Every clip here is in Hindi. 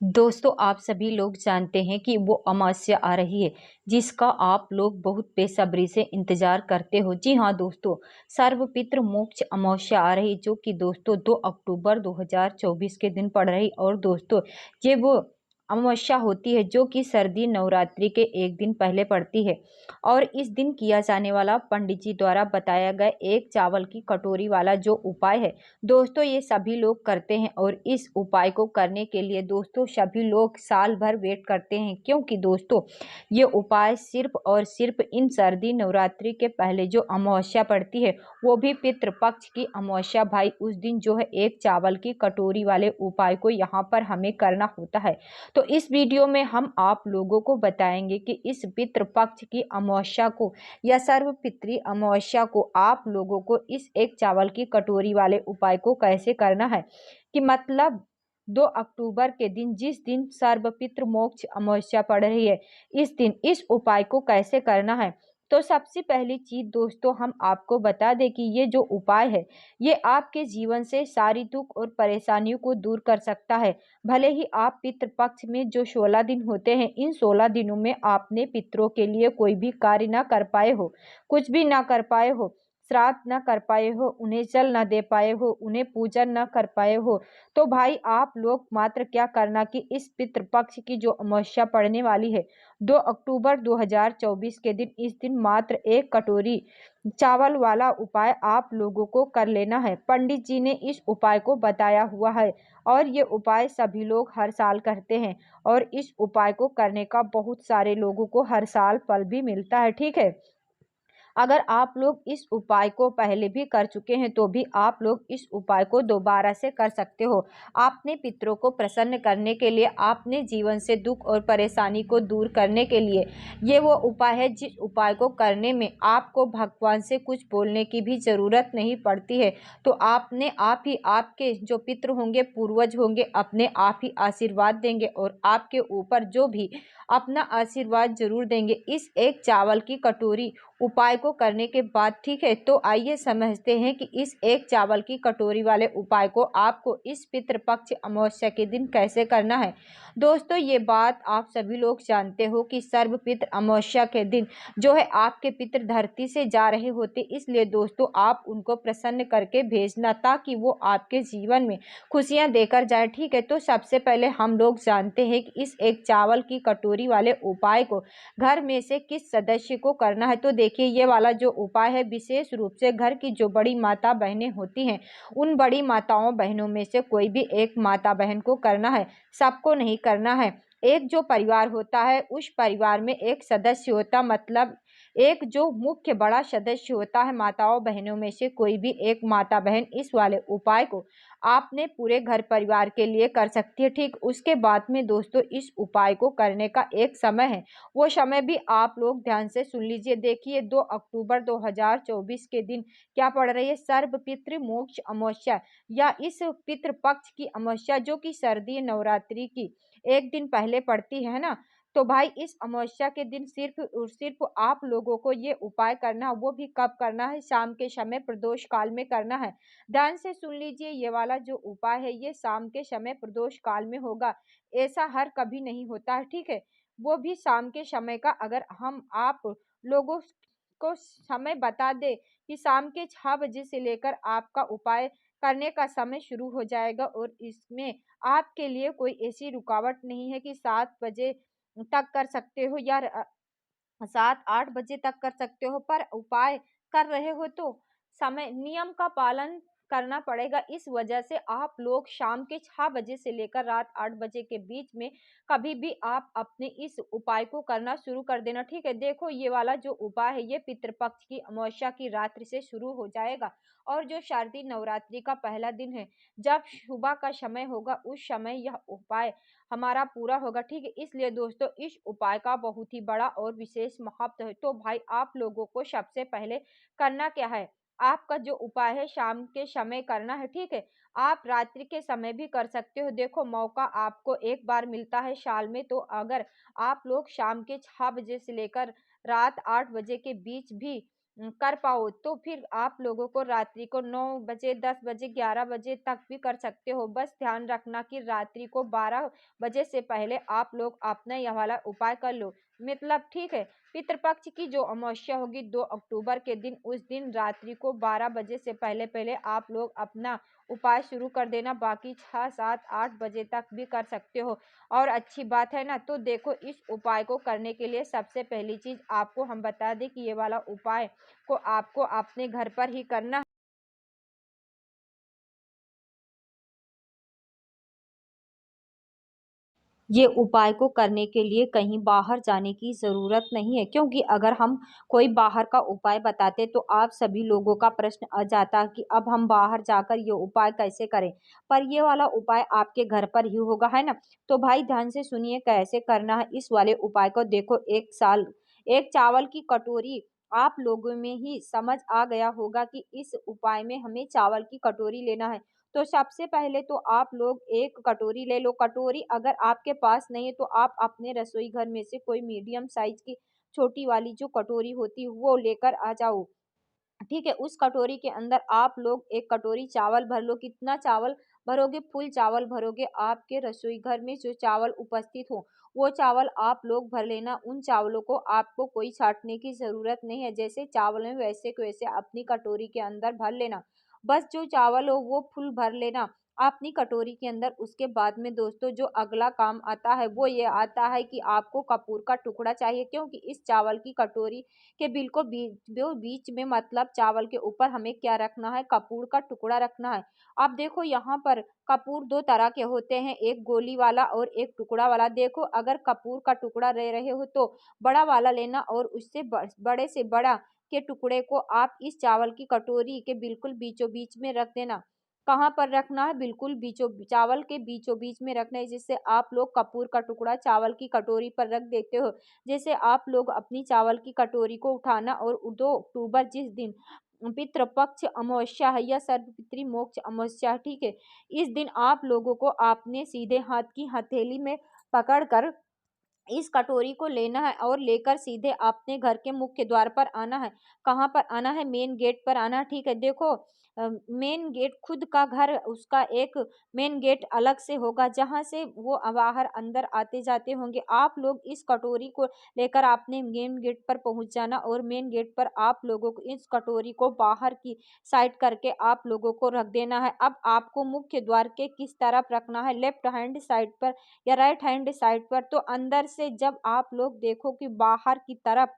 दोस्तों, आप सभी लोग जानते हैं कि वो अमावस्या आ रही है, जिसका आप लोग बहुत बेसब्री से इंतजार करते हो। जी हाँ दोस्तों, सर्वपितृ मोक्ष अमावस्या आ रही, जो कि दोस्तों 2 अक्टूबर 2024 के दिन पड़ रही। और दोस्तों, ये वो अमावस्या होती है जो कि सर्दी नवरात्रि के एक दिन पहले पड़ती है। और इस दिन किया जाने वाला पंडित जी द्वारा बताया गया एक चावल की कटोरी वाला जो उपाय है, दोस्तों ये सभी लोग करते हैं। और इस उपाय को करने के लिए दोस्तों सभी लोग साल भर वेट करते हैं, क्योंकि दोस्तों ये उपाय सिर्फ और सिर्फ इन सर्दी नवरात्रि के पहले जो अमावस्या पड़ती है, वो भी पितृपक्ष की अमावस्या भाई, उस दिन जो है एक चावल की कटोरी वाले उपाय को यहाँ पर हमें करना होता है। तो इस वीडियो में हम आप लोगों को बताएंगे कि इस पितृपक्ष की अमावस्या को या सर्वपितृ अमावस्या को आप लोगों को इस एक चावल की कटोरी वाले उपाय को कैसे करना है। कि मतलब 2 अक्टूबर के दिन, जिस दिन सर्वपितृ मोक्ष अमावस्या पड़ रही है, इस दिन इस उपाय को कैसे करना है। तो सबसे पहली चीज दोस्तों हम आपको बता दें कि ये जो उपाय है, ये आपके जीवन से सारी दुख और परेशानियों को दूर कर सकता है। भले ही आप पितृपक्ष में जो 16 दिन होते हैं, इन 16 दिनों में आपने पितरों के लिए कोई भी कार्य ना कर पाए हो, कुछ भी ना कर पाए हो, श्राद्ध ना कर पाए हो, उन्हें जल ना दे पाए हो, उन्हें पूजन ना कर पाए हो, तो भाई आप लोग मात्र क्या करना कि इस पितृपक्ष की जो अमावस्या पड़ने वाली है 2 अक्टूबर 2024 के दिन, इस दिन मात्र एक कटोरी चावल वाला उपाय आप लोगों को कर लेना है। पंडित जी ने इस उपाय को बताया हुआ है और ये उपाय सभी लोग हर साल करते हैं। और इस उपाय को करने का बहुत सारे लोगों को हर साल फल भी मिलता है। ठीक है, अगर आप लोग इस उपाय को पहले भी कर चुके हैं तो भी आप लोग इस उपाय को दोबारा से कर सकते हो। आपने पितरों को प्रसन्न करने के लिए, आपने जीवन से दुख और परेशानी को दूर करने के लिए, ये वो उपाय है जिस उपाय को करने में आपको भगवान से कुछ बोलने की भी ज़रूरत नहीं पड़ती है। तो आपने आप ही, आपके जो पितृ होंगे, पूर्वज होंगे, अपने आप ही आशीर्वाद देंगे और आपके ऊपर जो भी अपना आशीर्वाद जरूर देंगे इस एक चावल की कटोरी उपाय को करने के बाद। ठीक है, तो आइए समझते हैं कि इस एक चावल की कटोरी वाले उपाय को आपको इस पितृपक्ष अमावस्या के दिन कैसे करना है। दोस्तों ये बात आप सभी लोग जानते हो कि सर्वपितृ अमावस्या के दिन जो है आपके पितृ धरती से जा रहे होते, इसलिए दोस्तों आप उनको प्रसन्न करके भेजना ताकि वो आपके जीवन में खुशियां देकर जाए। ठीक है, तो सबसे पहले हम लोग जानते हैं कि इस एक चावल की कटोरी वाले उपाय को घर में से किस सदस्य को करना है। तो देखिए, ये वाला जो उपाय है विशेष रूप से घर की जो बड़ी माता बहनें होती हैं, उन बड़ी माताओं बहनों में से कोई भी एक माता बहन को करना है, सबको नहीं करना है। एक जो परिवार होता है, उस परिवार में एक सदस्य होता, मतलब एक जो मुख्य बड़ा सदस्य होता है, माताओं बहनों में से कोई भी एक माता बहन इस वाले उपाय को आपने पूरे घर परिवार के लिए कर सकती है। ठीक, उसके बाद में दोस्तों इस उपाय को करने का एक समय है, वो समय भी आप लोग ध्यान से सुन लीजिए। देखिए, 2 अक्टूबर 2024 के दिन क्या पड़ रही है, सर्वपितृ मोक्ष अमावस्या या इस पितृपक्ष की अमावस्या, जो कि सर्दी नवरात्रि की एक दिन पहले पड़ती है ना। तो भाई इस अमावस्या के दिन सिर्फ और सिर्फ आप लोगों को ये उपाय करना है, वो भी कब करना है, शाम के समय प्रदोष काल में करना है। ध्यान से सुन लीजिए, ये वाला जो उपाय है ये शाम के समय प्रदोष काल में होगा, ऐसा हर कभी नहीं होता है। ठीक है, वो भी शाम के समय का, अगर हम आप लोगों को समय बता दे कि शाम के 6 बजे से लेकर आपका उपाय करने का समय शुरू हो जाएगा और इसमें आपके लिए कोई ऐसी रुकावट नहीं है कि 7 बजे तक कर सकते हो या 7-8 बजे तक कर सकते हो, पर उपाय कर रहे हो तो समय नियम का पालन करना पड़ेगा। इस वजह से आप लोग शाम के 6 बजे से लेकर रात 8 बजे के बीच में कभी भी आप अपने इस उपाय को करना शुरू कर देना। ठीक है, देखो ये वाला जो उपाय है ये पितृपक्ष की अमावस्या की रात्रि से शुरू हो जाएगा और जो शारदीय नवरात्रि का पहला दिन है, जब सुबह का समय होगा उस समय यह उपाय हमारा पूरा होगा। ठीक है, इसलिए दोस्तों इस उपाय का बहुत ही बड़ा और विशेष महत्व है। तो भाई आप लोगों को सबसे पहले करना क्या है, आपका जो उपाय है शाम के समय करना है। ठीक है, आप रात्रि के समय भी कर सकते हो। देखो, मौका आपको एक बार मिलता है साल में, तो अगर आप लोग शाम के 6 बजे से लेकर रात 8 बजे के बीच भी कर पाओ तो फिर आप लोगों को रात्रि को 9 बजे, 10 बजे, 11 बजे तक भी कर सकते हो। बस ध्यान रखना कि रात्रि को 12 बजे से पहले आप लोग अपना यह वाला उपाय कर लो। मतलब ठीक है। पितृपक्ष की जो अमावस्या होगी 2 अक्टूबर के दिन, उस दिन रात्रि को 12 बजे से पहले आप लोग अपना उपाय शुरू कर देना। बाकी 6, 7, 8 बजे तक भी कर सकते हो। और अच्छी बात है ना। तो देखो, इस उपाय को करने के लिए सबसे पहली चीज़ आपको हम बता दें कि ये वाला उपाय को आपको अपने घर पर ही करना। ये उपाय को करने के लिए कहीं बाहर जाने की ज़रूरत नहीं है, क्योंकि अगर हम कोई बाहर का उपाय बताते तो आप सभी लोगों का प्रश्न आ जाता कि अब हम बाहर जाकर ये उपाय कैसे करें। पर ये वाला उपाय आपके घर पर ही होगा, है ना। तो भाई ध्यान से सुनिए कैसे करना है इस वाले उपाय को। देखो, एक चावल की कटोरी, आप लोगों में ही समझ आ गया होगा कि इस उपाय में हमें चावल की कटोरी लेना है। तो सबसे पहले तो आप लोग एक कटोरी ले लो। कटोरी अगर आपके पास नहीं है तो आप अपने रसोई घर में से कोई मीडियम साइज की छोटी वाली जो कटोरी होती है वो लेकर आ जाओ। ठीक है, उस कटोरी के अंदर आप लोग एक कटोरी चावल भर लो। कितना चावल भरोगे? फुल चावल भरोगे। आपके रसोई घर में जो चावल उपस्थित हो वो चावल आप लोग भर लेना। उन चावलों को आपको कोई छाँटने की ज़रूरत नहीं है। जैसे चावल है वैसे के वैसे अपनी कटोरी के अंदर भर लेना। बस जो चावल हो वो फुल भर लेना अपनी कटोरी के अंदर। उसके बाद में दोस्तों जो अगला काम आता है वो ये आता है कि आपको कपूर का टुकड़ा चाहिए, क्योंकि इस चावल की कटोरी के बिल्कुल बीच में, मतलब चावल के ऊपर हमें क्या रखना है? कपूर का टुकड़ा रखना है। अब देखो, यहाँ पर कपूर 2 तरह के होते हैं, एक गोली वाला और एक टुकड़ा वाला। देखो, अगर कपूर का टुकड़ा ले रहे हो तो बड़ा वाला लेना और उससे बड़े से बड़ा के टुकड़े को आप इस चावल की कटोरी के बिल्कुल बीचों बीच में रख देना। कहाँ पर रखना है? बिल्कुल चावल के बीचों बीच में रखना है, जिससे आप लोग कपूर का टुकड़ा चावल की कटोरी पर रख देते हो। जैसे आप लोग अपनी चावल की कटोरी को उठाना और 2 अक्टूबर जिस दिन पितृपक्ष अमावस्या है या सर्वपितृ मोक्ष अमावस्या है, ठीक है, इस दिन आप लोगों को आपने सीधे हाथ की हथेली में पकड़कर इस कटोरी को लेना है और लेकर सीधे अपने घर के मुख्य द्वार पर आना है। कहाँ पर आना है? मेन गेट पर आना है, ठीक है। देखो, मेन गेट, खुद का घर, उसका एक मेन गेट अलग से होगा जहाँ से वो बाहर अंदर आते जाते होंगे। आप लोग इस कटोरी को लेकर आपने मेन गेट पर पहुंच जाना और मेन गेट पर आप लोगों को इस कटोरी को बाहर की साइड करके आप लोगों को रख देना है। अब आपको मुख्य द्वार के किस तरफ रखना है? लेफ्ट हैंड साइड पर या राइट हैंड साइड पर। तो अंदर से जब आप लोग देखो कि बाहर की तरफ,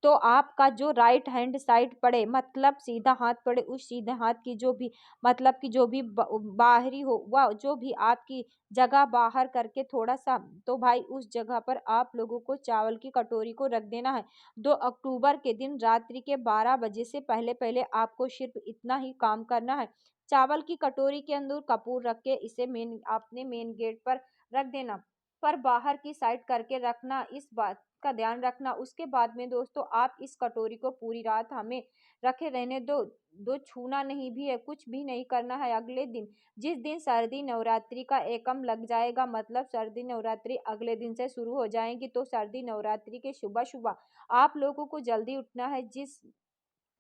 तो आपका जो राइट हैंड साइड पड़े, मतलब सीधा हाथ पड़े, उस सीधे हाथ की जो भी, मतलब कि जो भी बाहरी हो, वह जो भी आपकी जगह बाहर करके थोड़ा सा, तो भाई उस जगह पर आप लोगों को चावल की कटोरी को रख देना है। 2 अक्टूबर के दिन रात्रि के 12 बजे से पहले पहले आपको सिर्फ इतना ही काम करना है। चावल की कटोरी के अंदर कपूर रख के इसे अपने मेन गेट पर रख देना, पर बाहर की साइड करके रखना, इस बात का ध्यान रखना। उसके बाद में दोस्तों आप इस कटोरी को पूरी रात हमें रखे रहने दो छूना नहीं भी है, कुछ भी नहीं करना है। अगले दिन, जिस दिन सर्दी नवरात्रि का एकम लग जाएगा, मतलब सर्दी नवरात्रि अगले दिन से शुरू हो जाएगी, तो सर्दी नवरात्रि के सुबह सुबह आप लोगों को जल्दी उठना है। जिस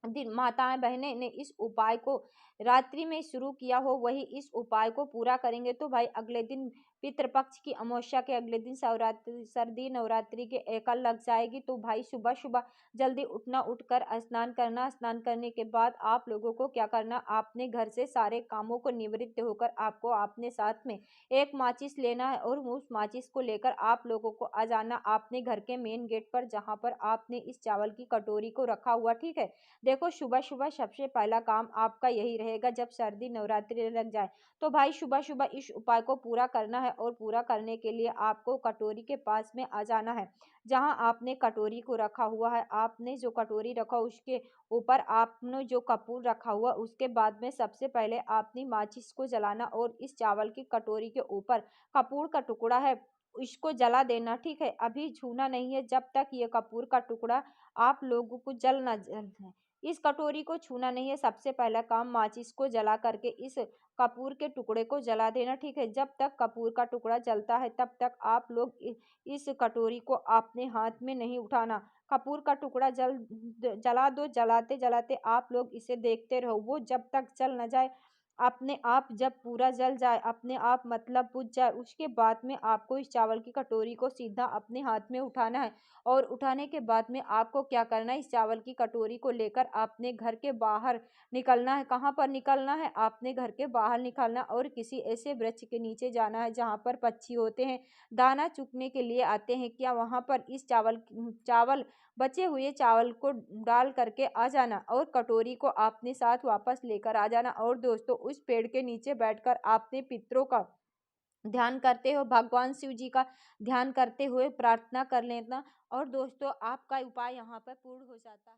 दिन माताएं बहनें ने इस उपाय को रात्रि में शुरू किया हो वही इस उपाय को पूरा करेंगे, तो भाई अगले दिन पितृपक्ष की अमावस्या के अगले दिन सर्दी नवरात्रि के एकल लग जाएगी। तो भाई सुबह सुबह जल्दी उठना, उठकर स्नान करना। स्नान करने के बाद आप लोगों को क्या करना? आपने घर से सारे कामों को निवृत्त होकर आपको अपने साथ में एक माचिस लेना है और उस माचिस को लेकर आप लोगों को आ जाना आपने घर के मेन गेट पर, जहां पर आपने इस चावल की कटोरी को रखा हुआ, ठीक है। देखो, सुबह सुबह सबसे पहला काम आपका यही रहेगा, जब सर्दी नवरात्रि लग जाए तो भाई सुबह सुबह इस उपाय को पूरा करना है। और पूरा करने के लिए आपको कटोरी के पास में आ जाना है, जहां आपने कटोरी को रखा हुआ है। आपने जो कटोरी रखा उसके ऊपर आपने जो कपूर रखा हुआ, उसके बाद में सबसे पहले आपने माचिस को जलाना और इस चावल की कटोरी के ऊपर कपूर का टुकड़ा है इसको जला देना, ठीक है। अभी छूना नहीं है जब तक ये कपूर का टुकड़ा आप लोगों को जल ना जाए। इस कटोरी को छूना नहीं है। सबसे पहला काम माचिस को जला करके इस कपूर के टुकड़े को जला देना, ठीक है। जब तक कपूर का टुकड़ा जलता है तब तक आप लोग इस कटोरी को अपने हाथ में नहीं उठाना। कपूर का टुकड़ा जला दो। जलाते जलाते आप लोग इसे देखते रहो, वो जब तक जल न जाए, अपने आप जब पूरा जल जाए, अपने आप मतलब बुझ जाए, उसके बाद में आपको इस चावल की कटोरी को सीधा अपने हाथ में उठाना है। और उठाने के बाद में आपको क्या करना है, इस चावल की कटोरी को लेकर अपने घर के बाहर निकलना है। कहाँ पर निकलना है? अपने घर के बाहर निकलना और किसी ऐसे वृक्ष के नीचे जाना है जहाँ पर पक्षी होते हैं, दाना चुगने के लिए आते हैं क्या, वहाँ पर इस चावल बचे हुए चावल को डाल करके आ जाना और कटोरी को अपने साथ वापस लेकर आ जाना। और दोस्तों, उस पेड़ के नीचे बैठकर अपने पितरों का ध्यान करते हो, भगवान शिव जी का ध्यान करते हुए प्रार्थना कर लेना और दोस्तों आपका उपाय यहाँ पर पूर्ण हो जाता है।